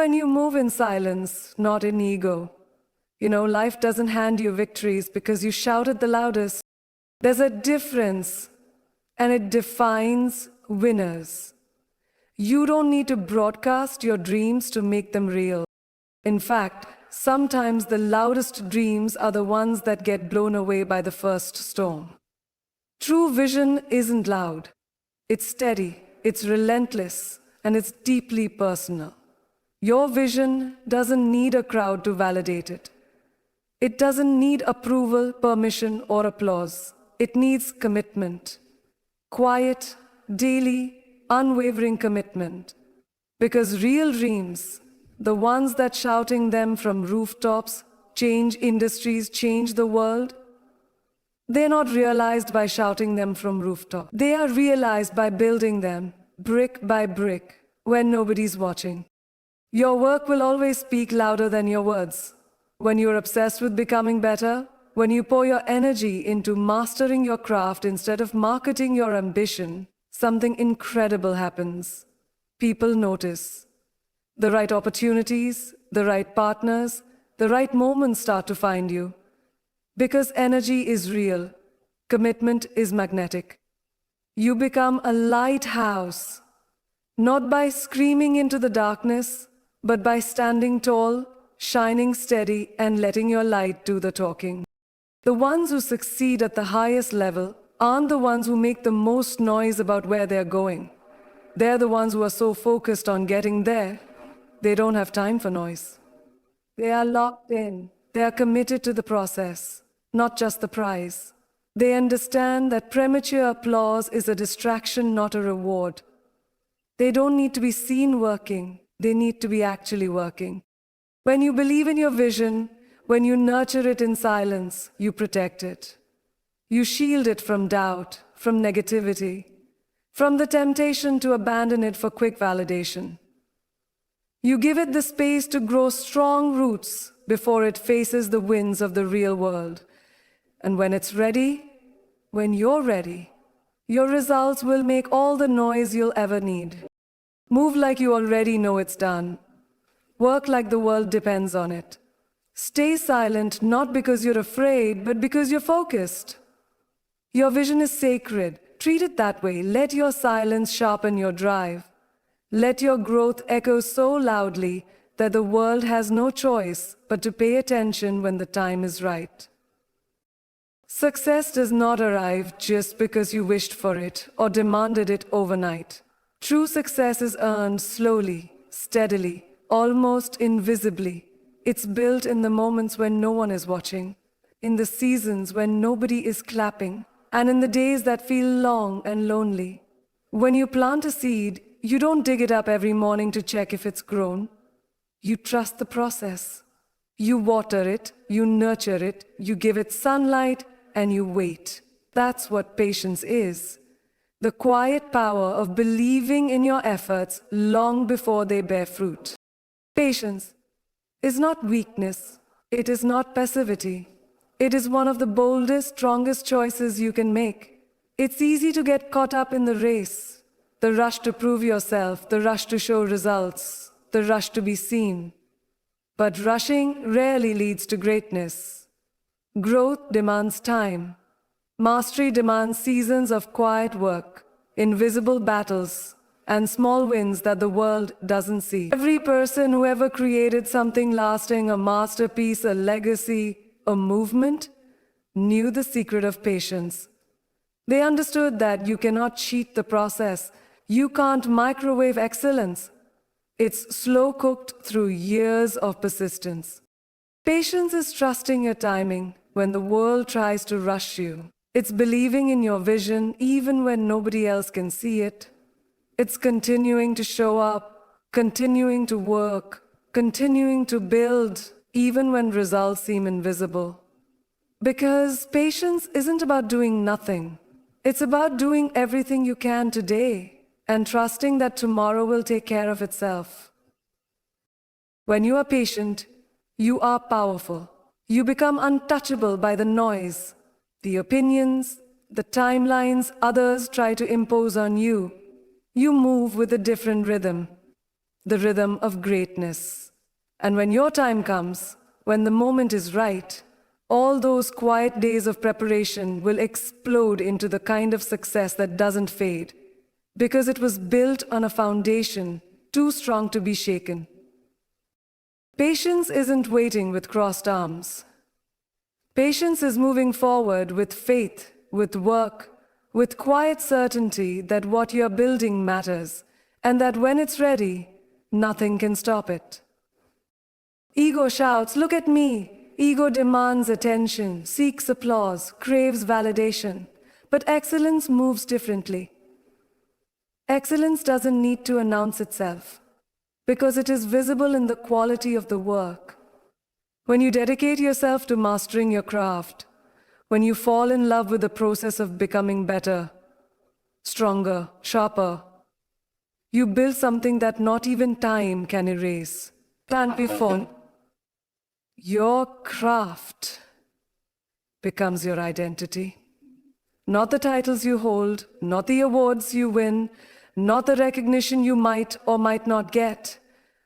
when you move in silence, not in ego. Life doesn't hand you victories because you shouted the loudest. There's a difference, and it defines winners. You don't need to broadcast your dreams to make them real. In fact, sometimes the loudest dreams are the ones that get blown away by the first storm. True vision isn't loud. It's steady, it's relentless, and it's deeply personal. Your vision doesn't need a crowd to validate it. It doesn't need approval, permission, or applause. It needs commitment. Quiet, daily, unwavering commitment. Because real dreams, the ones that shouting them from rooftops, change industries, change the world, they're not realized by shouting them from rooftops. They are realized by building them, brick by brick, when nobody's watching. Your work will always speak louder than your words. When you're obsessed with becoming better, when you pour your energy into mastering your craft instead of marketing your ambition, something incredible happens. People notice. The right opportunities, the right partners, the right moments start to find you. Because energy is real, commitment is magnetic. You become a lighthouse, not by screaming into the darkness, but by standing tall, shining steady, and letting your light do the talking. The ones who succeed at the highest level aren't the ones who make the most noise about where they're going. They're the ones who are so focused on getting there, they don't have time for noise. They are locked in. They are committed to the process, not just the prize. They understand that premature applause is a distraction, not a reward. They don't need to be seen working. They need to be actually working. When you believe in your vision, when you nurture it in silence, you protect it. You shield it from doubt, from negativity, from the temptation to abandon it for quick validation. You give it the space to grow strong roots before it faces the winds of the real world. And when it's ready, when you're ready, your results will make all the noise you'll ever need. Move like you already know it's done. Work like the world depends on it. Stay silent not because you're afraid, but because you're focused. Your vision is sacred. Treat it that way. Let your silence sharpen your drive. Let your growth echo so loudly that the world has no choice but to pay attention when the time is right. Success does not arrive just because you wished for it or demanded it overnight. True success is earned slowly, steadily, almost invisibly. It's built in the moments when no one is watching, in the seasons when nobody is clapping, and in the days that feel long and lonely. When you plant a seed, you don't dig it up every morning to check if it's grown. You trust the process. You water it, you nurture it, you give it sunlight, and you wait. That's what patience is. The quiet power of believing in your efforts long before they bear fruit. Patience is not weakness. It is not passivity. It is one of the boldest, strongest choices you can make. It's easy to get caught up in the race, the rush to prove yourself, the rush to show results, the rush to be seen. But rushing rarely leads to greatness. Growth demands time. Mastery demands seasons of quiet work, invisible battles, and small wins that the world doesn't see. Every person who ever created something lasting, a masterpiece, a legacy, a movement, knew the secret of patience. They understood that you cannot cheat the process. You can't microwave excellence. It's slow-cooked through years of persistence. Patience is trusting your timing when the world tries to rush you. It's believing in your vision even when nobody else can see it. It's continuing to show up, continuing to work, continuing to build, even when results seem invisible. Because patience isn't about doing nothing. It's about doing everything you can today and trusting that tomorrow will take care of itself. When you are patient, you are powerful. You become untouchable by the noise, the opinions, the timelines others try to impose on you. You move with a different rhythm. the rhythm of greatness. And when your time comes, when the moment is right, all those quiet days of preparation will explode into the kind of success that doesn't fade, because it was built on a foundation too strong to be shaken. Patience isn't waiting with crossed arms. Patience is moving forward with faith, with work, with quiet certainty that what you're building matters, and that when it's ready, nothing can stop it. Ego shouts, "Look at me!" Ego demands attention, seeks applause, craves validation. But excellence moves differently. Excellence doesn't need to announce itself, because it is visible in the quality of the work. When you dedicate yourself to mastering your craft, when you fall in love with the process of becoming better, stronger, sharper, you build something that not even time can erase. Can't be phone. Your craft becomes your identity. Not the titles you hold, not the awards you win, not the recognition you might or might not get.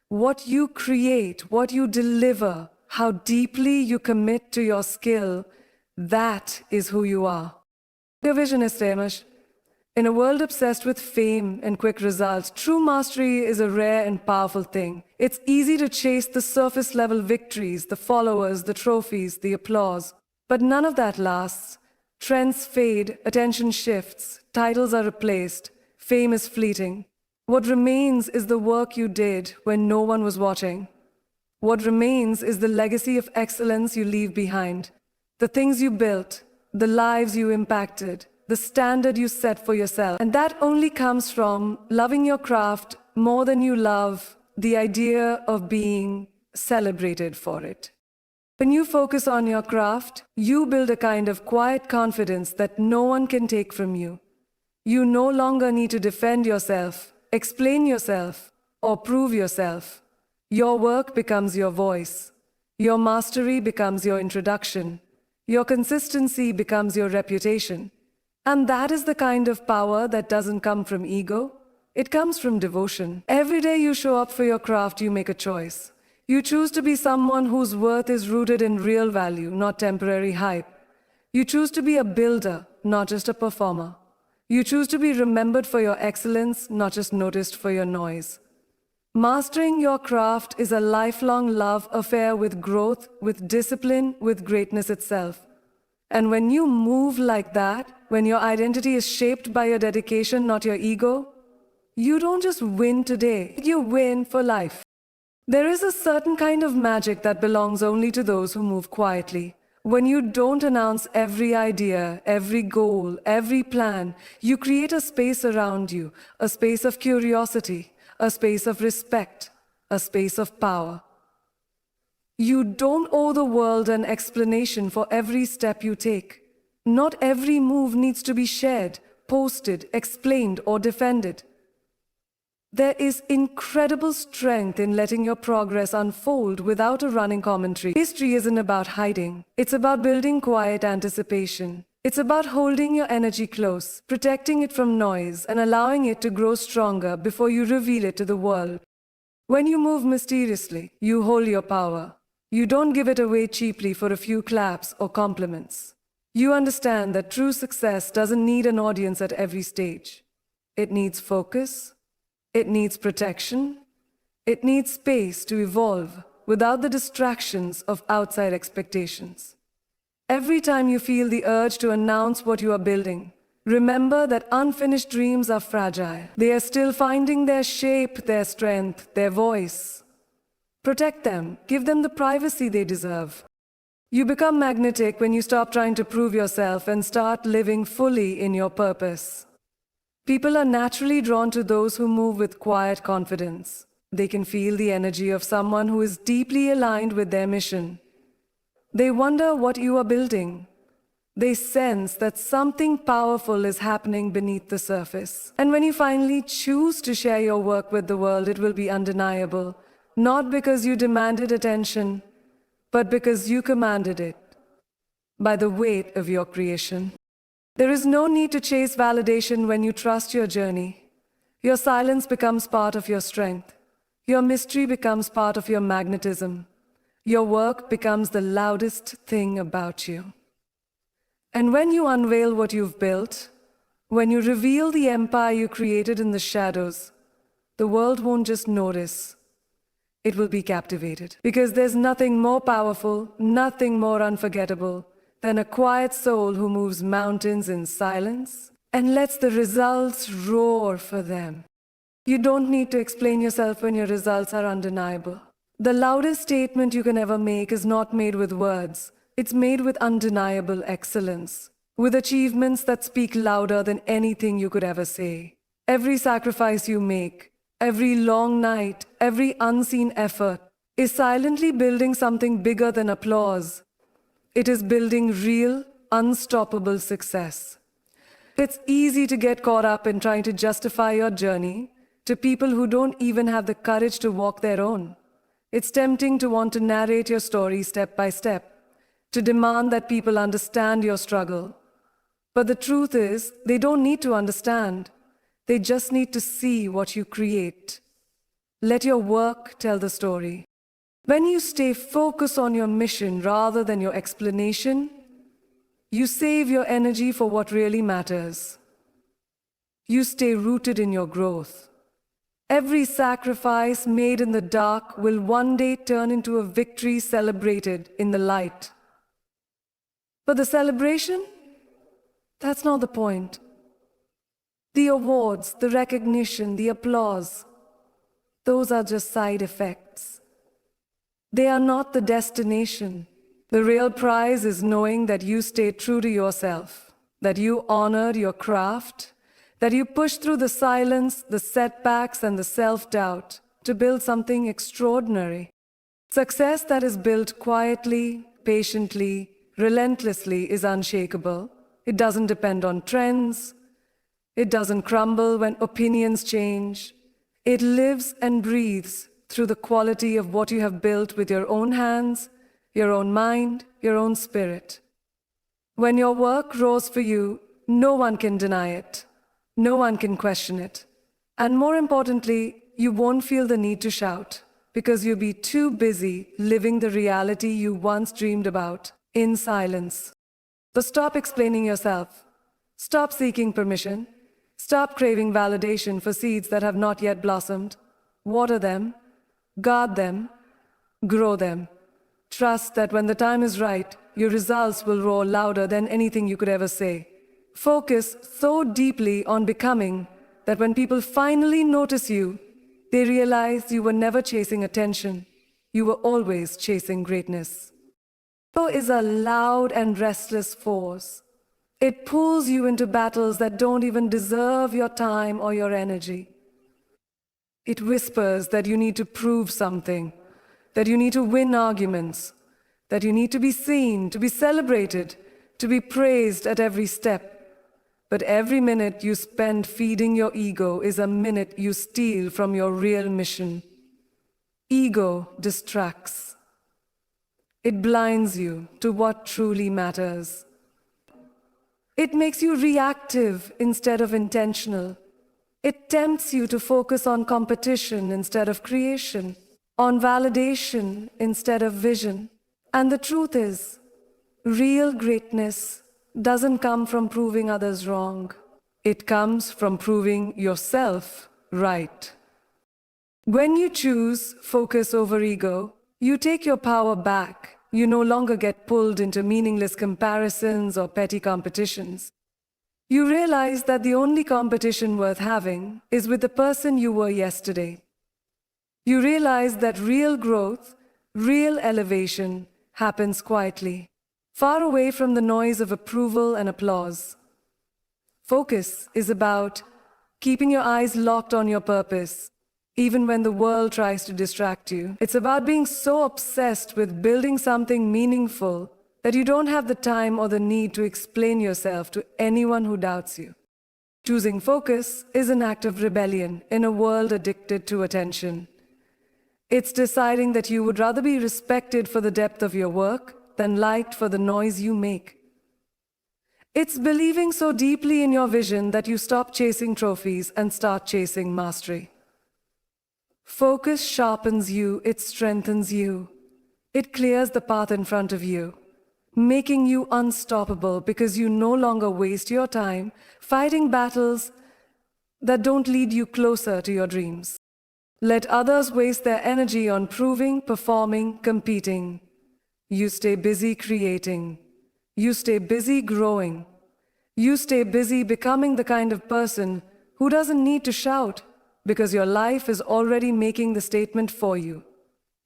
What you create, what you deliver, how deeply you commit to your skill, that is who you are. Your vision is famous. In a world obsessed with fame and quick results, true mastery is a rare and powerful thing. It's easy to chase the surface-level victories, the followers, the trophies, the applause. But none of that lasts. Trends fade, attention shifts, titles are replaced, fame is fleeting. What remains is the work you did when no one was watching. What remains is the legacy of excellence you leave behind. The things you built, the lives you impacted, the standard you set for yourself. And that only comes from loving your craft more than you love the idea of being celebrated for it. When you focus on your craft, you build a kind of quiet confidence that no one can take from you. You no longer need to defend yourself, explain yourself, or prove yourself. Your work becomes your voice. Your mastery becomes your introduction. Your consistency becomes your reputation. And that is the kind of power that doesn't come from ego. It comes from devotion. Every day you show up for your craft, you make a choice. You choose to be someone whose worth is rooted in real value, not temporary hype. You choose to be a builder, not just a performer. You choose to be remembered for your excellence, not just noticed for your noise. Mastering your craft is a lifelong love affair with growth, with discipline, with greatness itself. And when you move like that, when your identity is shaped by your dedication, not your ego, you don't just win today, you win for life. There is a certain kind of magic that belongs only to those who move quietly. When you don't announce every idea, every goal, every plan, you create a space around you, a space of curiosity, a space of respect, a space of power. You don't owe the world an explanation for every step you take. Not every move needs to be shared, posted, explained, or defended. There is incredible strength in letting your progress unfold without a running commentary. History isn't about hiding. It's about building quiet anticipation. It's about holding your energy close, protecting it from noise, and allowing it to grow stronger before you reveal it to the world. When you move mysteriously, you hold your power. You don't give it away cheaply for a few claps or compliments. You understand that true success doesn't need an audience at every stage. It needs focus. It needs protection. It needs space to evolve without the distractions of outside expectations. Every time you feel the urge to announce what you are building, remember that unfinished dreams are fragile. They are still finding their shape, their strength, their voice. Protect them. Give them the privacy they deserve. You become magnetic when you stop trying to prove yourself and start living fully in your purpose. People are naturally drawn to those who move with quiet confidence. They can feel the energy of someone who is deeply aligned with their mission. They wonder what you are building. They sense that something powerful is happening beneath the surface. And when you finally choose to share your work with the world, it will be undeniable. Not because you demanded attention, but because you commanded it by the weight of your creation. There is no need to chase validation when you trust your journey. Your silence becomes part of your strength. Your mystery becomes part of your magnetism. Your work becomes the loudest thing about you. And when you unveil what you've built, when you reveal the empire you created in the shadows, the world won't just notice, it will be captivated. Because there's nothing more powerful, nothing more unforgettable than a quiet soul who moves mountains in silence and lets the results roar for them. You don't need to explain yourself when your results are undeniable. The loudest statement you can ever make is not made with words. It's made with undeniable excellence, with achievements that speak louder than anything you could ever say. Every sacrifice you make, every long night, every unseen effort is silently building something bigger than applause. It is building real, unstoppable success. It's easy to get caught up in trying to justify your journey to people who don't even have the courage to walk their own. It's tempting to want to narrate your story step by step, to demand that people understand your struggle. But the truth is, they don't need to understand. They just need to see what you create. Let your work tell the story. When you stay focused on your mission rather than your explanation, you save your energy for what really matters. You stay rooted in your growth. Every sacrifice made in the dark will one day turn into a victory celebrated in the light. But the celebration? That's not the point. The awards, the recognition, the applause, those are just side effects. They are not the destination. The real prize is knowing that you stayed true to yourself, that you honored your craft, that you pushed through the silence, the setbacks, and the self-doubt to build something extraordinary. Success that is built quietly, patiently, relentlessly is unshakable. It doesn't depend on trends. It doesn't crumble when opinions change. It lives and breathes through the quality of what you have built with your own hands, your own mind, your own spirit. When your work roars for you, no one can deny it. No one can question it. And more importantly, you won't feel the need to shout because you'll be too busy living the reality you once dreamed about in silence. So stop explaining yourself. Stop seeking permission. Stop craving validation for seeds that have not yet blossomed. Water them, guard them, grow them. Trust that when the time is right, your results will roar louder than anything you could ever say. Focus so deeply on becoming that when people finally notice you, they realize you were never chasing attention. You were always chasing greatness. Ego is a loud and restless force. It pulls you into battles that don't even deserve your time or your energy. It whispers that you need to prove something, that you need to win arguments, that you need to be seen, to be celebrated, to be praised at every step. But every minute you spend feeding your ego is a minute you steal from your real mission. Ego distracts. It blinds you to what truly matters. It makes you reactive instead of intentional. It tempts you to focus on competition instead of creation, on validation instead of vision. And the truth is, real greatness doesn't come from proving others wrong. It comes from proving yourself right. When you choose focus over ego, you take your power back. You no longer get pulled into meaningless comparisons or petty competitions. You realize that the only competition worth having is with the person you were yesterday. You realize that real growth, real elevation happens quietly, far away from the noise of approval and applause. Focus is about keeping your eyes locked on your purpose, even when the world tries to distract you. It's about being so obsessed with building something meaningful that you don't have the time or the need to explain yourself to anyone who doubts you. Choosing focus is an act of rebellion in a world addicted to attention. It's deciding that you would rather be respected for the depth of your work than liked for the noise you make. It's believing so deeply in your vision that you stop chasing trophies and start chasing mastery. Focus sharpens you, it strengthens you. It clears the path in front of you, making you unstoppable because you no longer waste your time fighting battles that don't lead you closer to your dreams. Let others waste their energy on proving, performing, competing. You stay busy creating. You stay busy growing. You stay busy becoming the kind of person who doesn't need to shout because your life is already making the statement for you.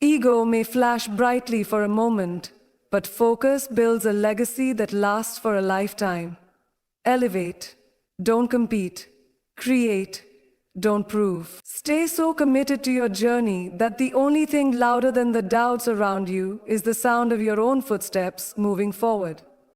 Ego may flash brightly for a moment, but focus builds a legacy that lasts for a lifetime. Elevate, don't compete. Create, don't prove. Stay so committed to your journey that the only thing louder than the doubts around you is the sound of your own footsteps moving forward.